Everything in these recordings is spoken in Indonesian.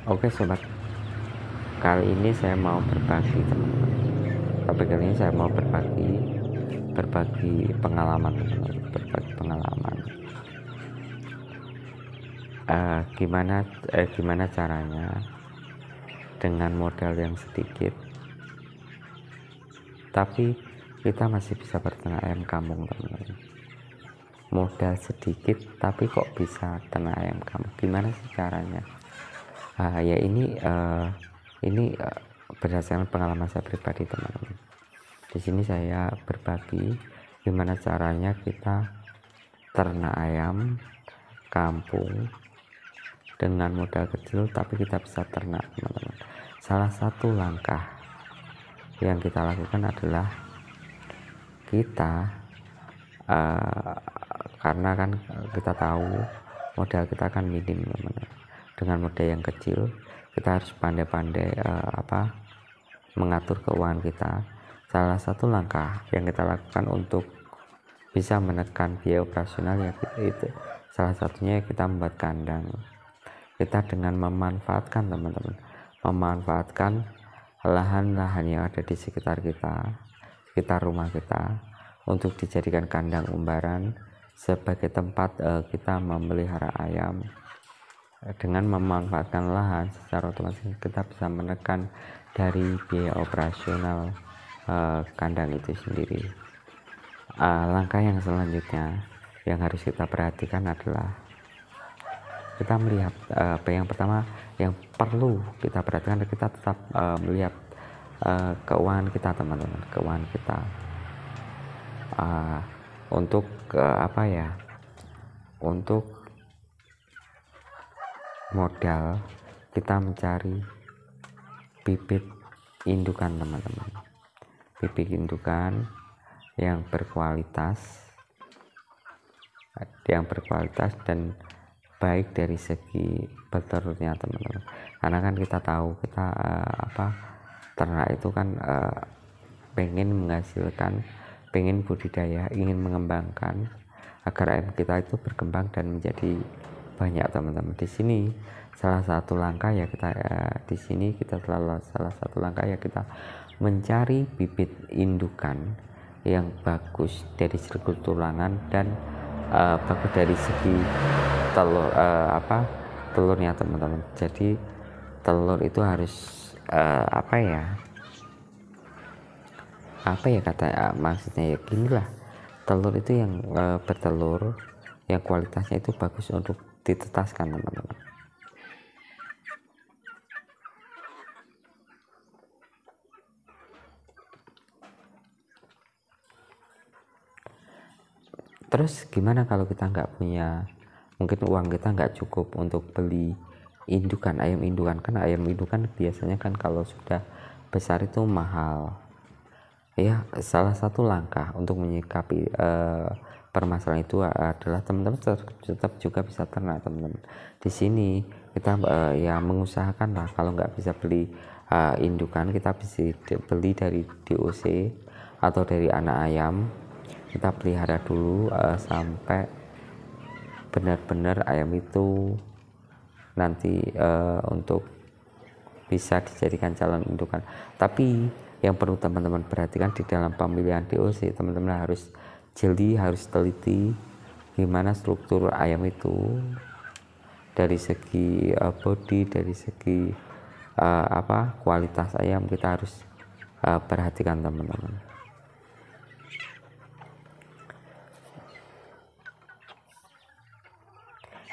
Oke sobat, kali ini saya mau berbagi teman-teman. Topik kali ini saya mau berbagi pengalaman teman-teman, berbagi pengalaman. Gimana caranya dengan modal yang sedikit, tapi kita masih bisa berternak ayam kampung teman-teman. Modal sedikit, tapi kok bisa ternak ayam kampung? Gimana sih caranya? Ini berdasarkan pengalaman saya pribadi teman-teman. Di sini saya berbagi gimana caranya kita ternak ayam kampung dengan modal kecil, tapi kita bisa ternak teman-teman. Salah satu langkah yang kita lakukan adalah kita karena kan kita tahu modal kita kan minim teman-teman. Dengan modal yang kecil kita harus pandai-pandai mengatur keuangan kita. Salah satu langkah yang kita lakukan untuk bisa menekan biaya operasional itu salah satunya kita membuat kandang. Kita dengan memanfaatkan teman-teman, memanfaatkan lahan-lahan yang ada di sekitar rumah kita untuk dijadikan kandang umbaran sebagai tempat kita memelihara ayam. Dengan memanfaatkan lahan secara otomatis kita bisa menekan dari biaya operasional kandang itu sendiri. Langkah yang selanjutnya yang harus kita perhatikan adalah kita melihat yang pertama yang perlu kita perhatikan, kita tetap melihat keuangan kita teman-teman, keuangan kita untuk untuk modal kita mencari bibit indukan teman-teman, bibit indukan yang berkualitas dan baik dari segi bertelurnya teman-teman. Karena kan kita tahu kita ternak itu kan pengen menghasilkan, pengen budidaya, ingin mengembangkan agar ayam kita itu berkembang dan menjadi banyak teman-teman. Di sini salah satu langkah ya kita mencari bibit indukan yang bagus dari segi tulangan dan bagus dari segi telurnya teman-teman. Jadi telur itu harus maksudnya ya ginilah, telur itu yang bertelur yang kualitasnya itu bagus untuk ditetaskan teman-teman. Terus gimana kalau kita nggak punya, mungkin uang kita nggak cukup untuk beli indukan, ayam indukan? Kan ayam indukan biasanya kan kalau sudah besar itu mahal ya. Salah satu langkah untuk menyikapi permasalahan itu adalah teman-teman tetap juga bisa ternak teman-teman. Di sini kita mengusahakan lah, kalau nggak bisa beli indukan, kita bisa beli dari DOC atau dari anak ayam. Kita pelihara dulu sampai benar-benar ayam itu nanti untuk bisa dijadikan calon indukan. Tapi yang perlu teman-teman perhatikan di dalam pemilihan DOC, teman-teman harus jeli, harus teliti gimana struktur ayam itu dari segi body, dari segi kualitas ayam. Kita harus perhatikan teman-teman.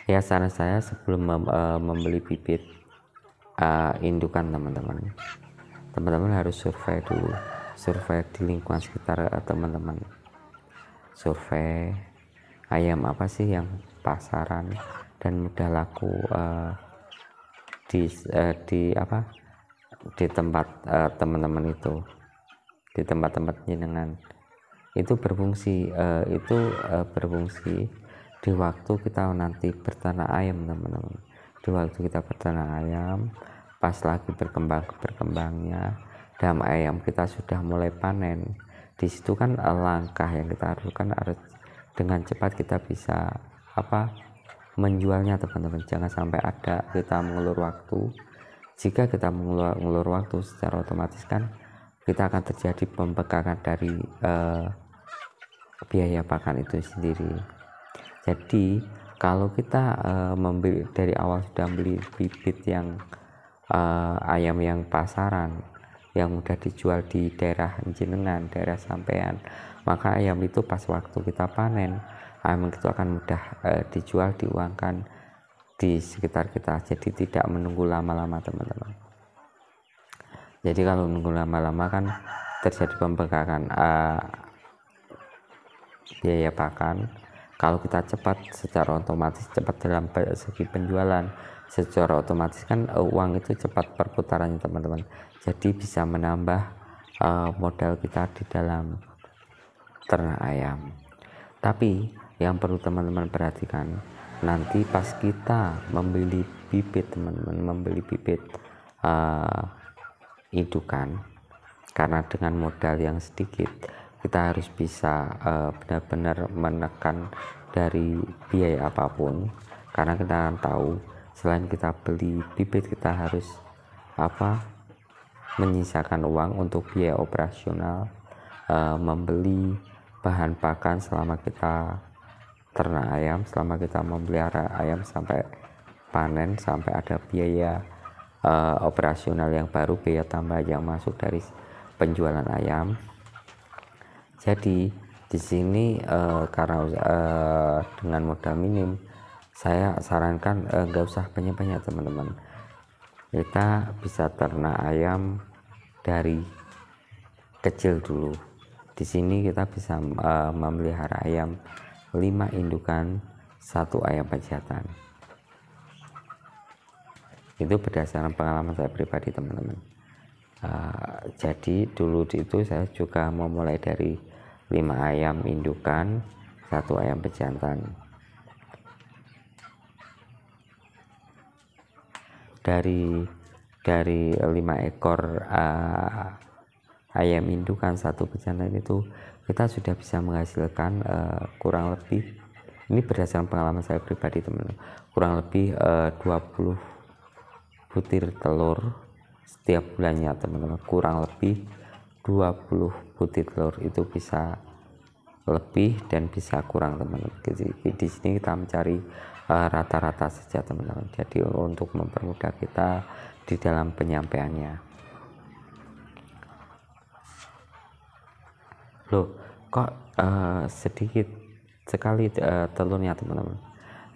Ya, saran saya sebelum membeli bibit indukan teman-teman harus survei dulu, survei di lingkungan sekitar teman-teman, survei ayam apa sih yang pasaran dan mudah laku di tempat teman-teman itu, di tempat-tempat jenengan itu berfungsi, di waktu kita nanti berternak ayam teman-teman. Di waktu kita berternak ayam, pas lagi berkembangnya dan ayam kita sudah mulai panen, di situ kan langkah yang kita lakukan harus dengan cepat kita bisa menjualnya teman-teman. Jangan sampai ada kita mengulur waktu Jika kita mengulur waktu, secara otomatis kan kita akan terjadi pembengkakan dari biaya pakan itu sendiri. Jadi kalau kita membeli dari awal sudah beli bibit yang ayam yang pasaran yang mudah dijual di daerah jenengan, daerah sampean, maka ayam itu pas waktu kita panen, ayam itu akan mudah dijual, diuangkan di sekitar kita. Jadi tidak menunggu lama-lama teman-teman. Jadi kalau menunggu lama-lama kan terjadi pembengkakan biaya pakan. Kalau kita cepat, secara otomatis cepat dalam segi penjualan, secara otomatis kan uang itu cepat perputarannya teman-teman. Jadi bisa menambah modal kita di dalam ternak ayam. Tapi yang perlu teman-teman perhatikan, nanti pas kita membeli bibit teman-teman, membeli bibit indukan, karena dengan modal yang sedikit kita harus bisa benar-benar menekan dari biaya apapun, karena kita akan tahu selain kita beli bibit, kita harus menyisakan uang untuk biaya operasional, membeli bahan pakan selama kita ternak ayam, selama kita memelihara ayam sampai panen, sampai ada biaya operasional yang baru, biaya tambah yang masuk dari penjualan ayam. Jadi di sini karena dengan modal minim, saya sarankan nggak usah banyak-banyak teman-teman. Kita bisa ternak ayam dari kecil dulu. Di sini kita bisa memelihara ayam 5 indukan, 1 ayam pejantan. Itu berdasarkan pengalaman saya pribadi teman-teman. Jadi dulu itu saya juga memulai dari 5 ayam indukan, 1 ayam pejantan. Dari 5 ekor ayam indukan, 1 pejantan itu kita sudah bisa menghasilkan kurang lebih, ini berdasarkan pengalaman saya pribadi teman-teman, kurang lebih 20 butir telur setiap bulannya teman-teman. Kurang lebih 20 butir telur, itu bisa lebih dan bisa kurang teman-teman. Di sini kita mencari rata-rata saja teman-teman, jadi untuk mempermudah kita di dalam penyampaiannya. Loh, kok sedikit sekali telurnya teman-teman?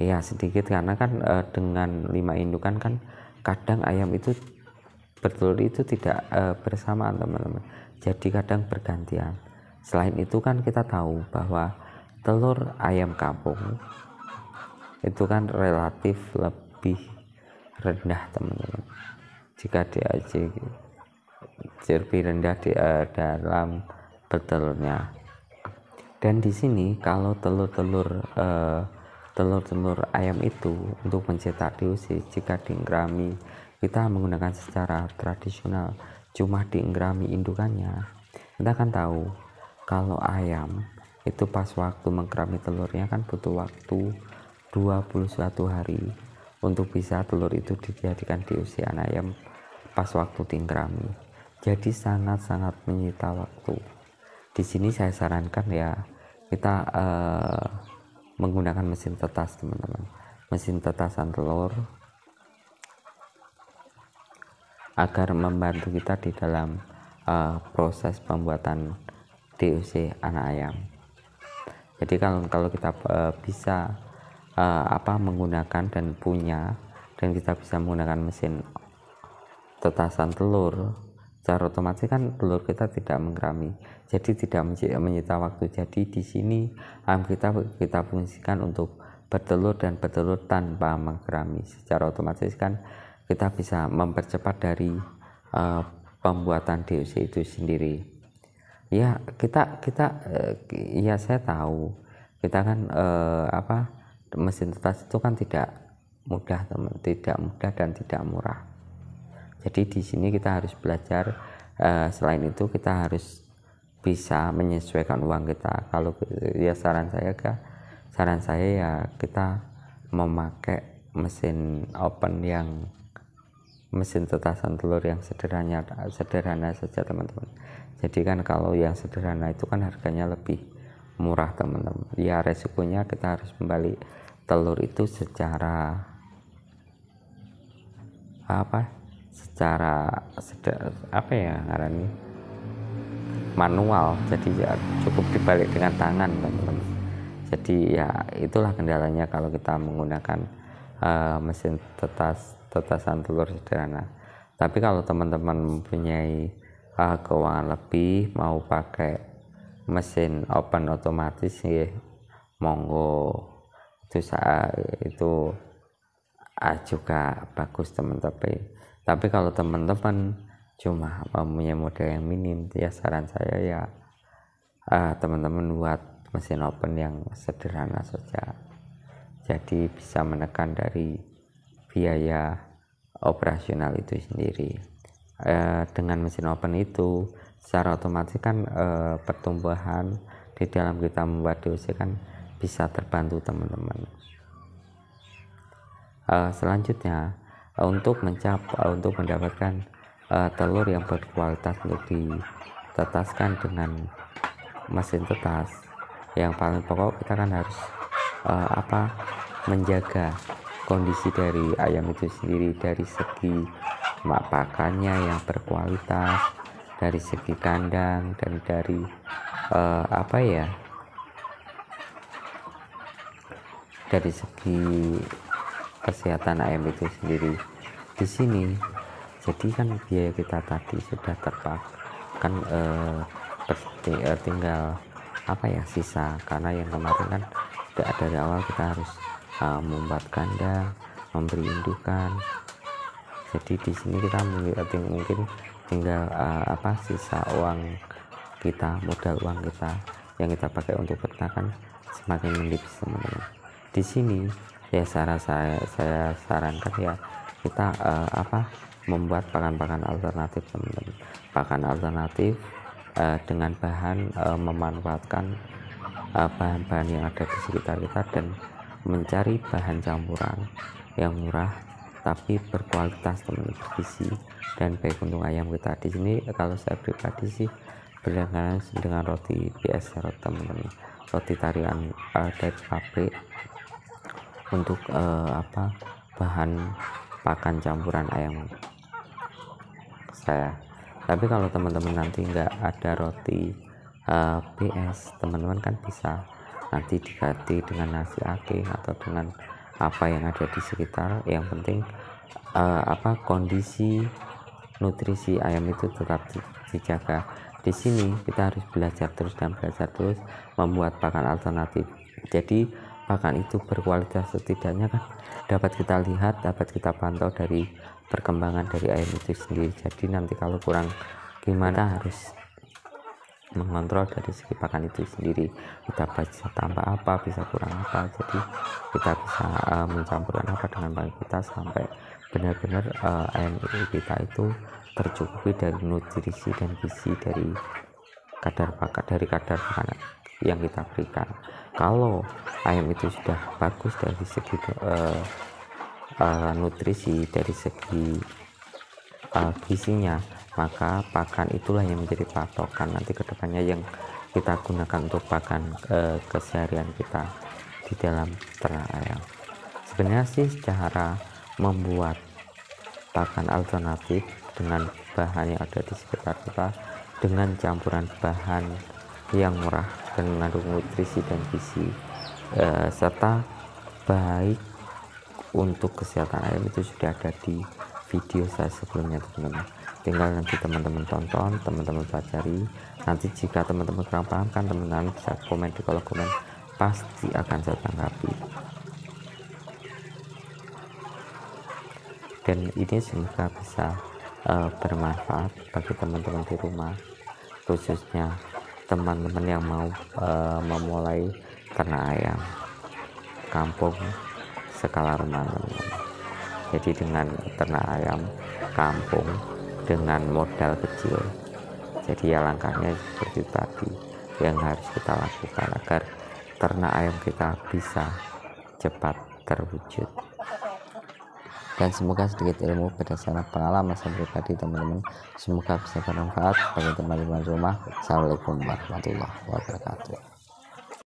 Ya sedikit, karena kan dengan 5 indukan kan kadang ayam itu bertelur itu tidak bersamaan teman-teman, jadi kadang bergantian. Selain itu kan kita tahu bahwa telur ayam kampung itu kan relatif lebih rendah teman-teman, jika lebih rendah dalam bertelurnya. Dan di sini kalau telur-telur ayam itu untuk mencetak DOC, jika diingrami, kita menggunakan secara tradisional, cuma diingrami indukannya, kita kan tahu kalau ayam itu pas waktu mengkerami telurnya kan butuh waktu 21 hari untuk bisa telur itu dijadikan DOC anak ayam pas waktu diingrami. Jadi sangat-sangat menyita waktu. Di sini saya sarankan ya kita menggunakan mesin tetas teman-teman, mesin tetasan telur, agar membantu kita di dalam proses pembuatan DOC anak ayam. Jadi kalau kita bisa menggunakan dan punya, dan kita bisa menggunakan mesin tetasan telur, secara otomatis kan telur kita tidak menggerami, jadi tidak menyita waktu. Jadi di sini ayam kita fungsikan untuk bertelur dan bertelur tanpa menggerami. Secara otomatis kan kita bisa mempercepat dari pembuatan DOC itu sendiri. Ya ya saya tahu kita kan mesin tetas itu kan tidak mudah teman, tidak mudah dan tidak murah. Jadi di sini kita harus belajar. Selain itu kita harus bisa menyesuaikan uang kita. Kalau ya saran saya ya kita memakai mesin open yang mesin tetasan telur yang sederhana saja teman-teman. Jadi kan kalau yang sederhana itu kan harganya lebih murah teman-teman. Ya resikonya kita harus membalik telur itu secara manual, jadi ya cukup dibalik dengan tangan teman-teman. Jadi ya itulah kendalanya kalau kita menggunakan mesin tetasan telur sederhana. Tapi kalau teman-teman mempunyai keuangan lebih, mau pakai mesin open otomatis ya monggo, itu juga bagus teman-teman. Tapi kalau teman-teman cuma punya modal yang minim, ya saran saya ya teman-teman buat mesin open yang sederhana saja, jadi bisa menekan dari biaya operasional itu sendiri. Dengan mesin open itu secara otomatis kan pertumbuhan di dalam kita membuat DOC kan bisa terbantu teman-teman. Selanjutnya untuk mendapatkan telur yang berkualitas untuk ditetaskan dengan mesin tetas, yang paling pokok kita kan harus menjaga kondisi dari ayam itu sendiri, dari segi pakannya yang berkualitas, dari segi kandang, dan dari dari segi kesehatan ayam itu sendiri. Di sini jadi kan biaya kita tadi sudah terpakai, tinggal sisa, karena yang kemarin kan dari awal kita harus membuat kandang, memberi indukan. Jadi di sini kita mungkin tinggal sisa uang kita, modal uang kita yang kita pakai untuk peternakan semakin menipis teman-teman. Di sini ya saya sarankan ya kita membuat pakan-pakan alternatif teman-teman. Pakan alternatif dengan memanfaatkan bahan-bahan yang ada di sekitar kita dan mencari bahan campuran yang murah tapi berkualitas teman-teman, bergizi dan baik untuk ayam kita. Di sini kalau saya pribadi sih berlangganan dengan roti BS teman-teman, roti tarian dari pabrik untuk bahan pakan campuran ayam saya. Tapi kalau teman-teman nanti nggak ada roti BS, teman-teman kan bisa nanti diganti dengan nasi aking atau dengan apa yang ada di sekitar. Yang penting kondisi nutrisi ayam itu tetap dijaga. Di sini kita harus belajar terus membuat pakan alternatif. Jadi pakan itu berkualitas, setidaknya kan dapat kita lihat, dapat kita pantau dari perkembangan dari ayam itu sendiri. Jadi nanti kalau kurang gimana harus mengontrol dari segi pakan itu sendiri, kita bisa tambah apa, bisa kurang apa, jadi kita bisa mencampurkan apa dengan pakan kita sampai benar-benar ayam kita itu tercukupi dari nutrisi dan gizi dari kadar pakan yang kita berikan. Kalau ayam itu sudah bagus dari segi nutrisi, dari segi gizinya, maka pakan itulah yang menjadi patokan nanti kedepannya yang kita gunakan untuk pakan keseharian kita di dalam ternak ayam. Sebenarnya sih cara membuat pakan alternatif dengan bahan yang ada di sekitar kita, dengan campuran bahan yang murah dan mengandung nutrisi dan gizi serta baik untuk kesehatan ayam, itu sudah ada di video saya sebelumnya teman-teman. Tinggal nanti teman-teman tonton, teman-teman pelajari. Nanti jika teman-teman kurang paham kan teman-teman bisa komen di kolom komen, pasti akan saya tanggapi. Dan ini semoga bisa bermanfaat bagi teman-teman di rumah, khususnya teman-teman yang mau memulai ternak ayam kampung skala rumah teman-teman. Jadi dengan ternak ayam kampung dengan modal kecil, jadi ya langkahnya seperti tadi yang harus kita lakukan agar ternak ayam kita bisa cepat terwujud. dan semoga sedikit ilmu berdasarkan pengalaman saya pribadi teman-teman semoga bisa bermanfaat bagi teman-teman rumah. Assalamualaikum warahmatullahi wabarakatuh.